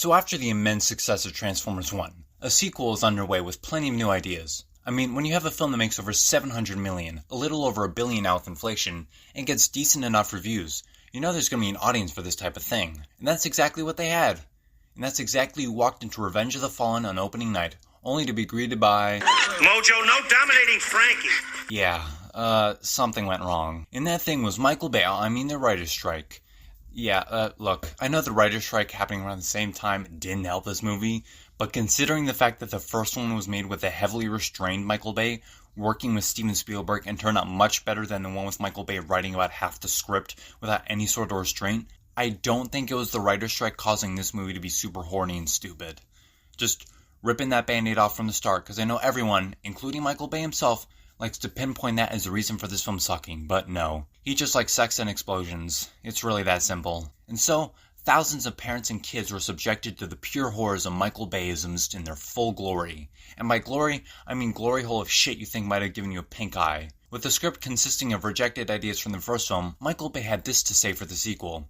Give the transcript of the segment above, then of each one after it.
So after the immense success of Transformers 1, a sequel is underway with plenty of new ideas. I mean, when you have a film that makes over $700 million, a little over $1 billion now with inflation, and gets decent enough reviews, you know there's going to be an audience for this type of thing. And that's exactly what they had. And that's exactly who walked into Revenge of the Fallen on opening night, only to be greeted by... Mojo, no dominating Frankie! Yeah, something went wrong. And that thing was Michael Bay, the writer's strike. Yeah, look, I know the writer's strike happening around the same time didn't help this movie, but considering the fact that the first one was made with a heavily restrained Michael Bay, working with Steven Spielberg, and turned out much better than the one with Michael Bay writing about half the script without any sort of restraint, I don't think it was the writer's strike causing this movie to be super horny and stupid. Just ripping that band-aid off from the start, because I know everyone, including Michael Bay himself, likes to pinpoint that as the reason for this film sucking, but no. He just likes sex and explosions. It's really that simple. And so, thousands of parents and kids were subjected to the pure horrors of Michael Bayisms in their full glory. And by glory, I mean glory hole of shit you think might have given you a pink eye. With the script consisting of rejected ideas from the first film, Michael Bay had this to say for the sequel.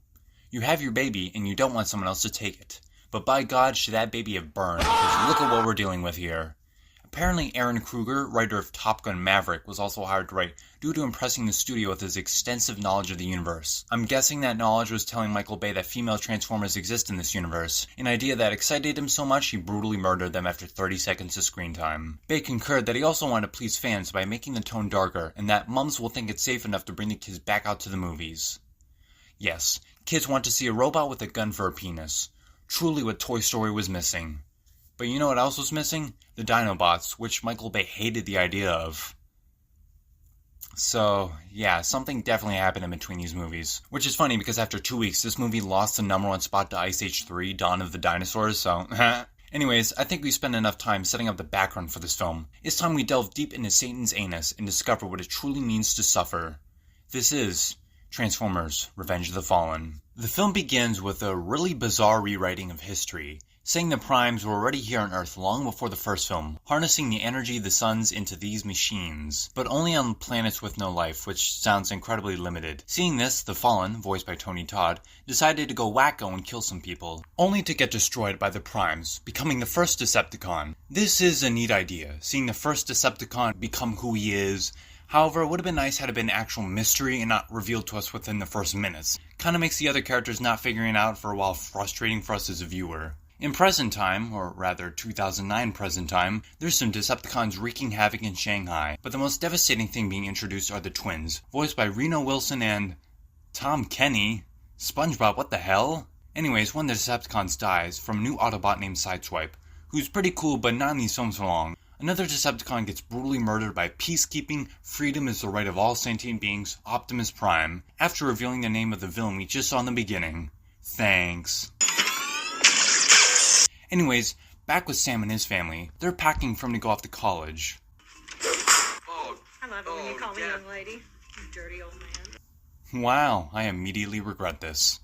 You have your baby, and you don't want someone else to take it. But by God, should that baby have burned, because look at what we're dealing with here. Apparently Aaron Kruger, writer of Top Gun Maverick, was also hired to write due to impressing the studio with his extensive knowledge of the universe. I'm guessing that knowledge was telling Michael Bay that female Transformers exist in this universe, an idea that excited him so much he brutally murdered them after 30 seconds of screen time. Bay concurred that he also wanted to please fans by making the tone darker, and that mums will think it's safe enough to bring the kids back out to the movies. Yes, kids want to see a robot with a gun for a penis. Truly what Toy Story was missing. But you know what else was missing? The Dinobots, which Michael Bay hated the idea of. So, yeah, something definitely happened in between these movies. Which is funny because after 2 weeks, this movie lost the #1 spot to Ice Age 3, Dawn of the Dinosaurs, so Anyways, I think we spent enough time setting up the background for this film. It's time we delve deep into Satan's anus and discover what it truly means to suffer. This is Transformers: Revenge of the Fallen. The film begins with a really bizarre rewriting of history, saying the Primes were already here on Earth long before the first film, harnessing the energy of the suns into these machines, but only on planets with no life, which sounds incredibly limited. Seeing this, the Fallen, voiced by Tony Todd, decided to go wacko and kill some people, only to get destroyed by the Primes, becoming the first Decepticon. This is a neat idea, seeing the first Decepticon become who he is. However, it would have been nice had it been an actual mystery and not revealed to us within the first minutes. Kinda makes the other characters not figuring it out for a while frustrating for us as a viewer. In present time, or rather 2009 present time, there's some Decepticons wreaking havoc in Shanghai, but the most devastating thing being introduced are the twins, voiced by Reno Wilson and... Tom Kenny? SpongeBob, what the hell? Anyways, one of the Decepticons dies from a new Autobot named Sideswipe, who's pretty cool but not in these films for long. Another Decepticon gets brutally murdered by peacekeeping, freedom is the right of all sentient beings, Optimus Prime, after revealing the name of the villain we just saw in the beginning. Thanks. Anyways, back with Sam and his family. They're packing for him to go off to college. I love it when you call me young lady, you dirty old man. Wow, I immediately regret this.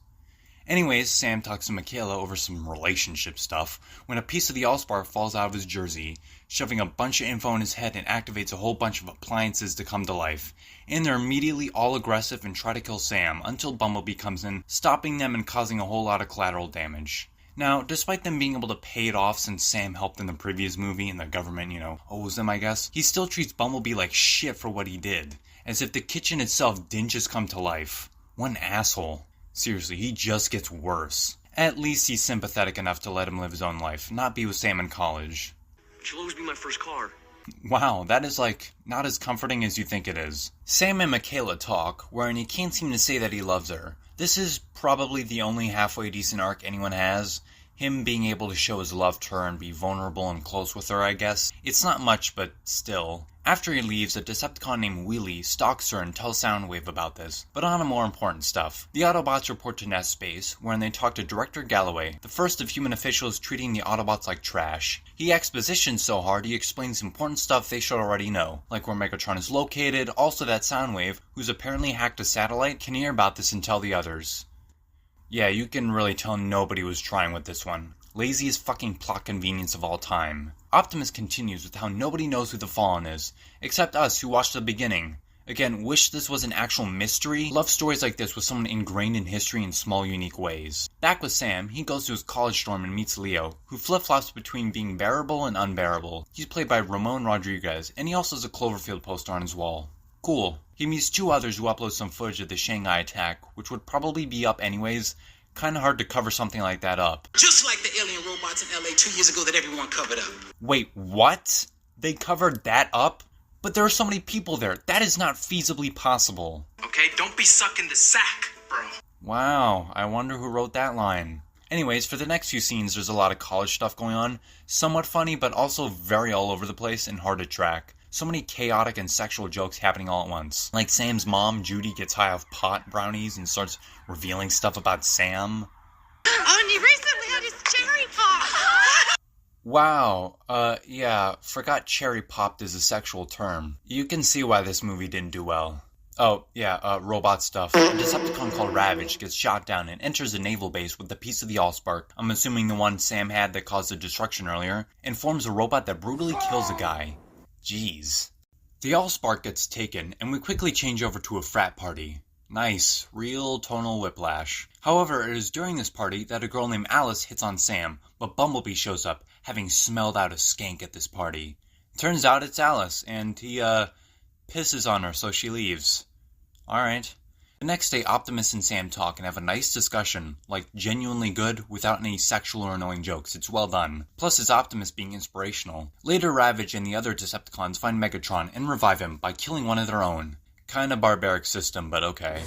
Anyways, Sam talks to Michaela over some relationship stuff when a piece of the Allspark falls out of his jersey, shoving a bunch of info in his head and activates a whole bunch of appliances to come to life. And they're immediately all aggressive and try to kill Sam until Bumblebee comes in, stopping them and causing a whole lot of collateral damage. Now, despite them being able to pay it off since Sam helped in the previous movie and the government, owes them, I guess, he still treats Bumblebee like shit for what he did, as if the kitchen itself didn't just come to life. What an asshole. Seriously, he just gets worse. At least he's sympathetic enough to let him live his own life, not be with Sam in college. She'll always be my first car. Wow, that is not as comforting as you think it is. Sam and Michaela talk, wherein he can't seem to say that he loves her. This is probably the only halfway decent arc anyone has. Him being able to show his love to her and be vulnerable and close with her, I guess. It's not much, but still. After he leaves, a Decepticon named Wheelie stalks her and tells Soundwave about this. But on to more important stuff. The Autobots report to Nest Space, wherein they talk to Director Galloway, the first of human officials treating the Autobots like trash. He expositions so hard he explains important stuff they should already know, like where Megatron is located, also that Soundwave, who's apparently hacked a satellite, can hear about this and tell the others. Yeah, you can really tell nobody was trying with this one. Laziest fucking plot convenience of all time. Optimus continues with how nobody knows who the Fallen is, except us who watched the beginning. Again, wish this was an actual mystery. Love stories like this with someone ingrained in history in small, unique ways. Back with Sam, he goes to his college dorm and meets Leo, who flip-flops between being bearable and unbearable. He's played by Ramon Rodriguez, and he also has a Cloverfield poster on his wall. Cool. He meets two others who upload some footage of the Shanghai attack, which would probably be up anyways. Kinda hard to cover something like that up. Just like the alien robots in LA 2 years ago that everyone covered up. Wait, what? They covered that up? But there are so many people there. That is not feasibly possible. Okay, don't be sucking the sack, bro. Wow, I wonder who wrote that line. Anyways, for the next few scenes, there's a lot of college stuff going on. Somewhat funny, but also very all over the place and hard to track. So many chaotic and sexual jokes happening all at once. Like Sam's mom, Judy, gets high off pot brownies and starts revealing stuff about Sam. Oh, and you recently had his cherry pop. Wow, yeah, forgot cherry popped is a sexual term. You can see why this movie didn't do well. Oh, yeah, robot stuff. A Decepticon called Ravage gets shot down and enters a naval base with a piece of the Allspark, I'm assuming the one Sam had that caused the destruction earlier, and forms a robot that brutally kills a guy. Jeez. The Allspark gets taken, and we quickly change over to a frat party. Nice, real tonal whiplash. However, it is during this party that a girl named Alice hits on Sam, but Bumblebee shows up, having smelled out a skank at this party. Turns out it's Alice, and he, pisses on her, so she leaves. Alright. The next day, Optimus and Sam talk and have a nice discussion, like genuinely good, without any sexual or annoying jokes. It's well done. Plus, it's Optimus being inspirational. Later, Ravage and the other Decepticons find Megatron and revive him by killing one of their own. Kinda barbaric system, but okay.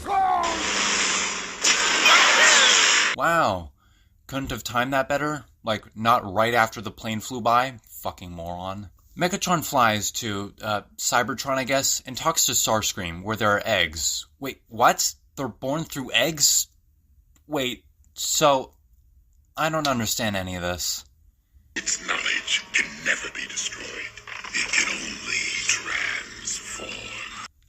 Wow. Couldn't have timed that better? Like, not right after the plane flew by? Fucking moron. Megatron flies to, Cybertron, I guess, and talks to Starscream, where there are eggs. Wait, what? They're born through eggs? Wait, so... I don't understand any of this. Its knowledge can never be destroyed. It can only transform.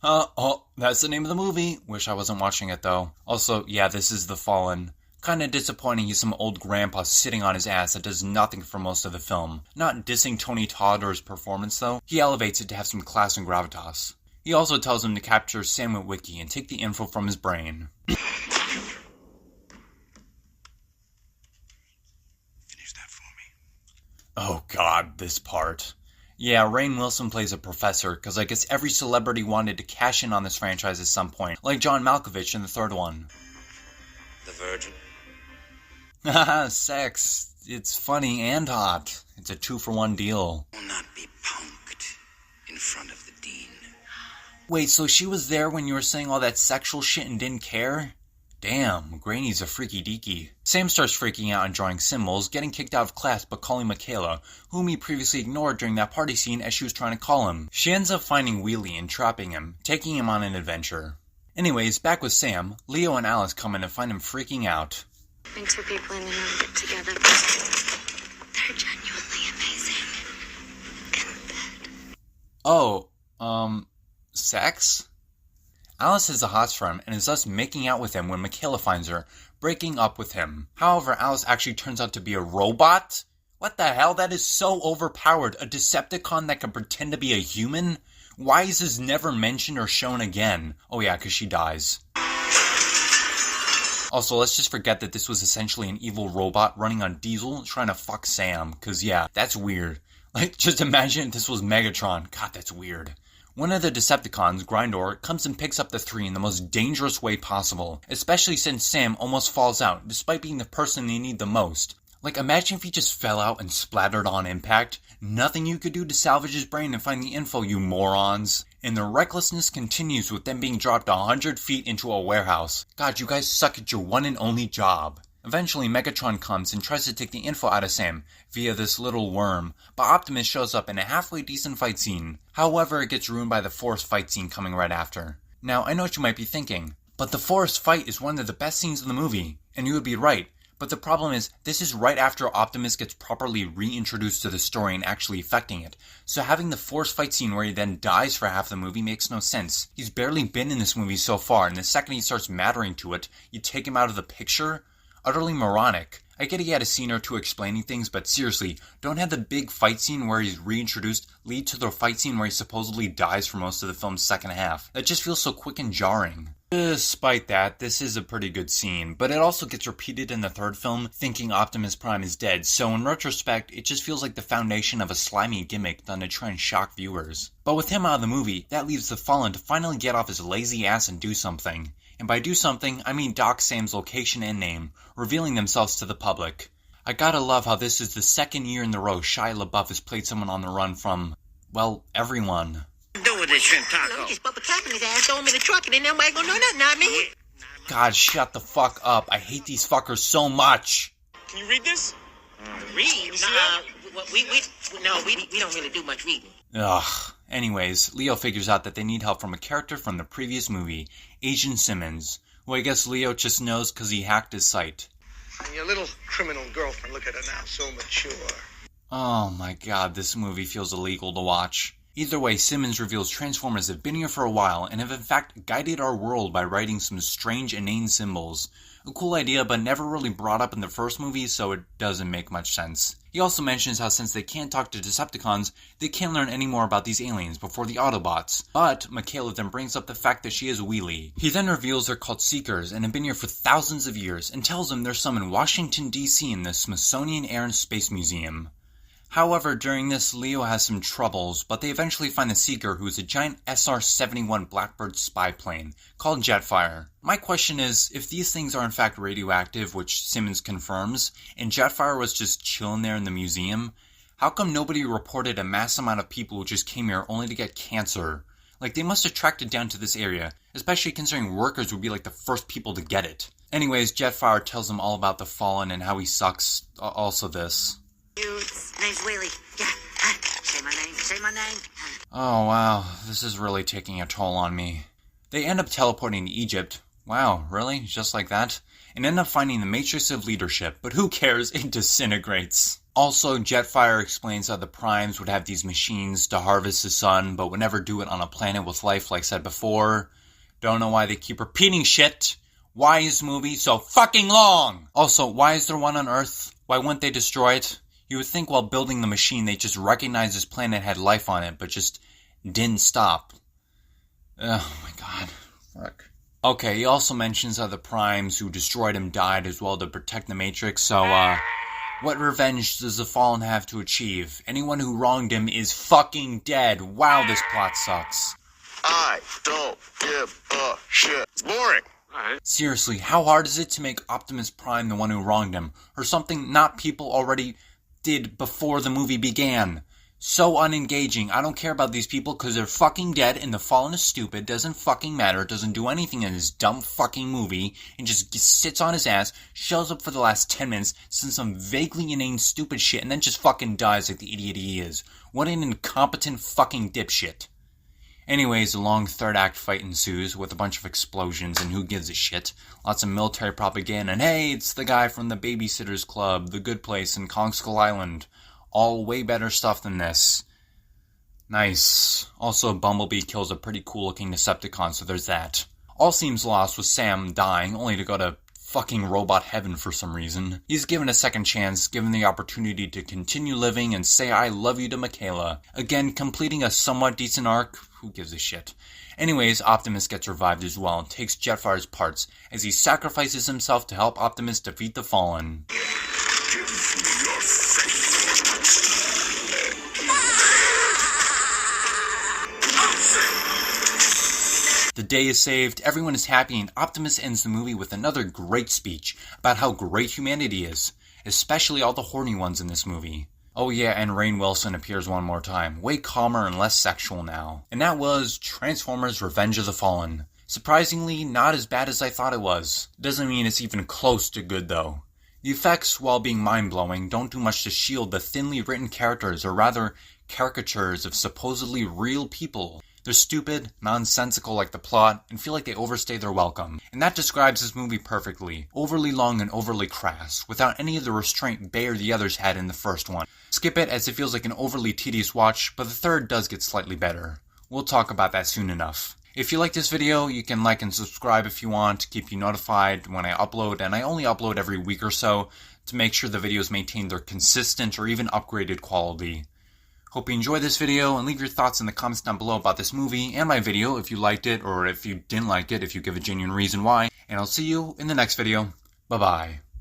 Oh, that's the name of the movie. Wish I wasn't watching it, though. Also, yeah, this is The Fallen. Kinda disappointing he's some old grandpa sitting on his ass that does nothing for most of the film. Not dissing Tony Todd or his performance, though. He elevates it to have some class and gravitas. He also tells him to capture Sam Witwicky and take the info from his brain. Finish that for me. Oh god, this part. Yeah, Rainn Wilson plays a professor, cause I guess every celebrity wanted to cash in on this franchise at some point, like John Malkovich in the third one. The Virgin. Haha, sex. It's funny and hot. It's a 2-for-1 deal. Will not be punked in front of the dean. Wait, so she was there when you were saying all that sexual shit and didn't care? Damn, Granny's a freaky deaky. Sam starts freaking out and drawing symbols, getting kicked out of class but calling Michaela, whom he previously ignored during that party scene as she was trying to call him. She ends up finding Wheelie and trapping him, taking him on an adventure. Anyways, back with Sam, Leo and Alice come in and find him freaking out. When two people in the room get together, they're genuinely amazing. In bed. Oh, sex? Alice has the hots for him and is thus making out with him when Michaela finds her, breaking up with him. However, Alice actually turns out to be a robot? What the hell? That is so overpowered. A Decepticon that can pretend to be a human? Why is this never mentioned or shown again? Oh yeah, because she dies. Also, let's just forget that this was essentially an evil robot running on diesel trying to fuck Sam, because yeah, that's weird. Like, just imagine if this was Megatron. God, that's weird. One of the Decepticons, Grindor, comes and picks up the three in the most dangerous way possible, especially since Sam almost falls out, despite being the person they need the most. Like, imagine if he just fell out and splattered on impact. Nothing you could do to salvage his brain and find the info, you morons. And the recklessness continues with them being dropped 100 feet into a warehouse. God, you guys suck at your one and only job. Eventually, Megatron comes and tries to take the info out of Sam via this little worm, but Optimus shows up in a halfway decent fight scene. However, it gets ruined by the forest fight scene coming right after. Now, I know what you might be thinking, but the forest fight is one of the best scenes in the movie, and you would be right. But the problem is, this is right after Optimus gets properly reintroduced to the story and actually affecting it. So having the forced fight scene where he then dies for half the movie makes no sense. He's barely been in this movie so far, and the second he starts mattering to it, you take him out of the picture? utterly moronic. I get he had a scene or two explaining things, but seriously, don't have the big fight scene where he's reintroduced lead to the fight scene where he supposedly dies for most of the film's second half. That just feels so quick and jarring. Despite that, this is a pretty good scene, but it also gets repeated in the third film, thinking Optimus Prime is dead, so in retrospect, it just feels like the foundation of a slimy gimmick done to try and shock viewers. But with him out of the movie, that leaves the Fallen to finally get off his lazy ass and do something. And by do something, I mean Doc Sam's location and name, revealing themselves to the public. I gotta love how this is the second year in a row Shia LaBeouf has played someone on the run from, well, everyone. Do with this shrimp taco. No, just Bubba capping his ass, throw him in the truck, and then nobody gonna know nothing, not me. God, shut the fuck up. I hate these fuckers so much. Can you read this? Read? We don't really do much reading. Ugh. Anyways, Leo figures out that they need help from a character from the previous movie, Agent Simmons, who I guess Leo just knows because he hacked his site. And your little criminal girlfriend, look at her now, so mature. Oh my god, this movie feels illegal to watch. Either way, Simmons reveals Transformers have been here for a while and have in fact guided our world by writing some strange inane symbols. A cool idea, but never really brought up in the first movie, so it doesn't make much sense. He also mentions how since they can't talk to Decepticons, they can't learn any more about these aliens before the Autobots. But Michaela then brings up the fact that she is Wheelie. He then reveals they're called Seekers and have been here for thousands of years, and tells them there's some in Washington, D.C. in the Smithsonian Air and Space Museum. However, during this, Leo has some troubles, but they eventually find the Seeker, who is a giant SR-71 Blackbird spy plane, called Jetfire. My question is, if these things are in fact radioactive, which Simmons confirms, and Jetfire was just chilling there in the museum, how come nobody reported a mass amount of people who just came here only to get cancer? Like, they must have tracked it down to this area, especially considering workers would be like the first people to get it. Anyways, Jetfire tells them all about the Fallen and how he sucks, also this. Name's Wheelie. Yeah. Say my name. Oh wow, this is really taking a toll on me. They end up teleporting to Egypt. Wow, really? Just like that? And end up finding the Matrix of Leadership, but who cares? It disintegrates. Also, Jetfire explains how the Primes would have these machines to harvest the sun, but would never do it on a planet with life like said before. Don't know why they keep repeating shit. Why is this movie so fucking long? Also, why is there one on Earth? Why wouldn't they destroy it? You would think while building the machine they just recognized this planet had life on it, but just didn't stop. Oh my god. Fuck. Okay, he also mentions how the Primes who destroyed him died as well to protect the Matrix, so what revenge does the Fallen have to achieve? Anyone who wronged him is fucking dead. Wow, this plot sucks. I don't give a shit. It's boring. Seriously, how hard is it to make Optimus Prime the one who wronged him? Or something not people already did before the movie began. So unengaging. I don't care about these people because they're fucking dead and the Fallen is stupid. Doesn't fucking matter. Doesn't do anything in this dumb fucking movie and just sits on his ass, shows up for the last 10 minutes, says some vaguely inane stupid shit and then just fucking dies like the idiot he is. What an incompetent fucking dipshit. Anyways, a long third act fight ensues with a bunch of explosions and who gives a shit. Lots of military propaganda and hey, it's the guy from the Babysitters Club, The Good Place, and Kong Skull Island. All way better stuff than this. Nice. Also, Bumblebee kills a pretty cool looking Decepticon, so there's that. All seems lost with Sam dying, only to go to fucking robot heaven for some reason. He's given a second chance, given the opportunity to continue living and say I love you to Michaela. Again, completing a somewhat decent arc. Who gives a shit? Anyways, Optimus gets revived as well and takes Jetfire's parts as he sacrifices himself to help Optimus defeat the Fallen. The day is saved, everyone is happy, and Optimus ends the movie with another great speech about how great humanity is, especially all the horny ones in this movie. Oh yeah, and Rainn Wilson appears one more time, way calmer and less sexual now. And that was Transformers Revenge of the Fallen. Surprisingly, not as bad as I thought it was. Doesn't mean it's even close to good though. The effects, while being mind-blowing, don't do much to shield the thinly written characters, or rather, caricatures of supposedly real people. They're stupid, nonsensical like the plot, and feel like they overstay their welcome. And that describes this movie perfectly. Overly long and overly crass, without any of the restraint Bay or the others had in the first one. Skip it as it feels like an overly tedious watch, but the third does get slightly better. We'll talk about that soon enough. If you like this video, you can like and subscribe if you want to keep you notified when I upload, and I only upload every week or so to make sure the videos maintain their consistent or even upgraded quality. Hope you enjoyed this video, and leave your thoughts in the comments down below about this movie and my video if you liked it, or if you didn't like it, if you give a genuine reason why. And I'll see you in the next video. Bye-bye.